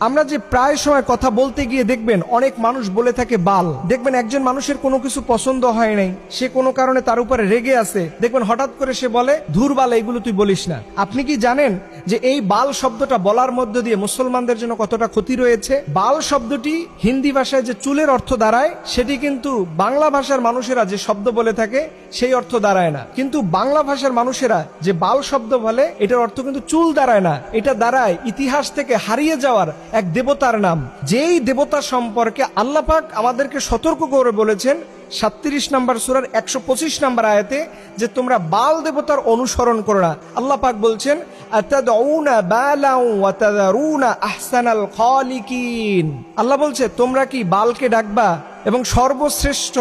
আমরা যে প্রায় সময় কথা বলতে গিয়ে দেখবেন অনেক মানুষ বলে থাকে বাল। দেখবেন একজন মানুষের কোনো কিছু পছন্দ হয় নাই, সে কোনো কারণে তার উপরে রেগে আছে, দেখবেন হঠাৎ করে সে বলে ধুর বাল, এইগুলো তুই বলিস না। আপনি কি জানেন যে এই বাল শব্দটা বলার মধ্য দিয়ে মুসলমানদের জন্য কতটা ক্ষতি রয়েছে? বাল শব্দটি হিন্দি ভাষায় যে চুলের অর্থ দাঁড়ায়, সেটি কিন্তু বাংলা ভাষার মানুষেরা যে শব্দ বলে থাকে সেই অর্থ দাঁড়ায় না। কিন্তু বাংলা ভাষার মানুষেরা যে বাল শব্দ বলে, এটার অর্থ কিন্তু চুল দাঁড়ায় না, এটা দাঁড়ায় ইতিহাস থেকে হারিয়ে যাওয়ার এক দেবতার নাম। যেই দেবতা সম্পর্কে আল্লাহ পাক আমাদেরকে সতর্ক করে বলেছেন 37 নম্বর সূরার 125 নম্বর আয়াতে যে তোমরা বাল দেবতার অনুসরণ করো না। আল্লাহ পাক বলছেন আতাদউনা বালাউ ওয়া তাযারুনা আহসানাল খালিকিন। আল্লাহ বলছে তোমরা কি বালকে ডাকবা এবং সর্বশ্রেষ্ঠ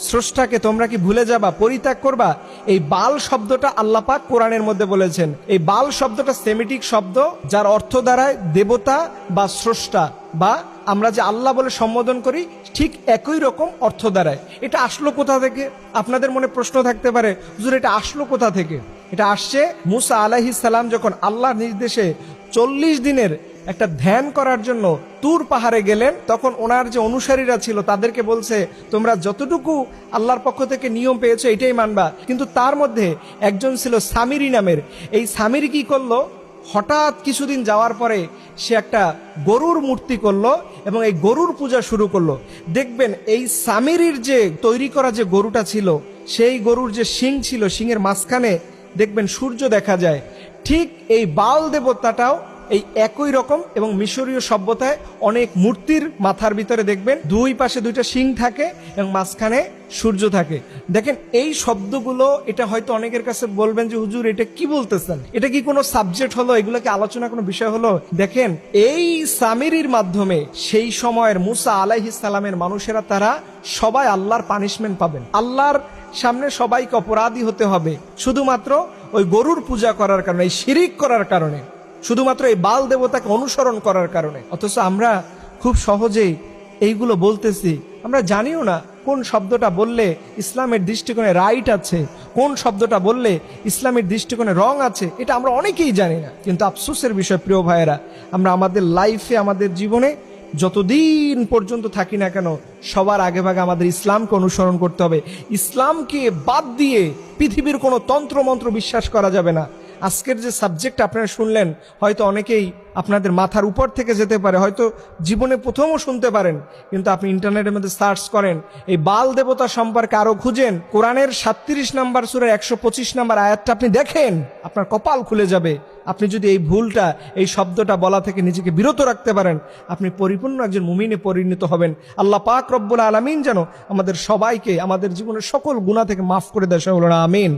স্রষ্টাকে তোমরা কি ভুলে যাবা, পরিত্যাগ করবা? এই বাল শব্দটা আল্লাহ পাক কোরআনের মধ্যে বলেছেন। এই বাল শব্দটা সেমিটিক শব্দ, যার অর্থ দাঁড়ায় দেবতা বা স্রষ্টা, বা আমরা যে আল্লাহ বলে সম্বোধন করি ঠিক একই রকম অর্থ দাঁড়ায়। এটা আসলো কোথা থেকে? আপনাদের মনে প্রশ্ন থাকতে পারে, হুজুর এটা আসলো কোথা থেকে? এটা আসছে মুসা আলাইহিস সালাম যখন আল্লাহর নির্দেশে 40 দিনের একটা ধ্যান করার জন্য তুর পাহাড়ে গেলেন, তখন ওনার যে অনুসারীরা ছিল তাদেরকে বলছে তোমরা যতটুকু আল্লাহর পক্ষ থেকে নিয়ম পেয়েছো এটাই মানবা। কিন্তু তার মধ্যে একজন ছিল সামিরি নামের। এই সামিরি কি করলো, হঠাৎ কিছুদিন যাওয়ার পরে সে একটা গরুর মূর্তি করলো এবং এই গরুর পূজা শুরু করলো। দেখবেন এই সামিরির যে তৈরি করা যে গরুটা ছিল, সেই গরুর যে শিং ছিল, শিংয়ের মাঝখানে দেখবেন সূর্য দেখা যায়। ঠিক এই বাল দেবতাটাও এই একই রকম, এবং মিশরীয় সভ্যতায় অনেক মূর্তির মাথার ভিতরে দেখবেন দুই পাশে দুইটা শিং থাকে এবং মাঝখানে সূর্য থাকে। দেখেন এই শব্দগুলো, এটা হয়তো অনেকের কাছে বলবেন যে হুজুর এটা কি বলতেছেন, এটা কি কোনো সাবজেক্ট হলো, এগুলো কি আলোচনা কোনো বিষয় হলো? দেখেন এই সামিরির মাধ্যমে সেই সময়ের মুসা আলাইহিস সালামের মানুষেরা তারা সবাই আল্লাহর পানিশমেন্ট পাবেন। আল্লাহর সামনে সবাইকে অপরাধী হতে হবে শুধুমাত্র ওই গরুর পূজা করার কারণে, এই শিরিক করার কারণে, শুধুমাত্র এই বাল দেবতাকে অনুসরণ করার কারণে। অথচ আমরা খুব সহজেই এইগুলো বলতেছি, আমরা জানিও না কোন শব্দটা বললে ইসলামের দৃষ্টিকোণে রাইট আছে, কোন শব্দটা বললে ইসলামের দৃষ্টিকোণে রং আছে, এটা আমরা অনেকেই জানি না। কিন্তু আফসোসের বিষয় প্রিয় ভাইয়েরা, আমরা আমাদের লাইফে, আমাদের জীবনে যতদিন পর্যন্ত থাকি না কেন, সবার আগে ভাগে আমাদের ইসলামকে অনুসরণ করতে হবে। ইসলামকে বাদ দিয়ে পৃথিবীর কোনো তন্ত্রমন্ত্র বিশ্বাস করা যাবে না। আজকের যে সাবজেক্ট আপনারা শুনলেন, হয়তো অনেকেই আপনাদের মাথার উপর থেকে যেতে পারে, হয়তো জীবনে প্রথমও শুনতে পারেন, কিন্তু আপনি ইন্টারনেটের মধ্যে সার্চ করেন, এই বাল দেবতা সম্পর্কে আরো খুঁজেন, কোরআনের 37 নম্বর সূরার 125 নম্বর আয়াতটা আপনি দেখেন, আপনার কপাল খুলে যাবে। আপনি যদি এই ভুলটা, এই শব্দটা বলা থেকে নিজেকে বিরত রাখতে পারেন, আপনি পরিপূর্ণ একজন মুমিনে পরিণত হবেন। আল্লাহ পাক রব্বুল আলামিন যেন আমাদের সবাইকে আমাদের জীবনের সকল গুনাহ থেকে মাফ করে দেয়, সকল আমিন।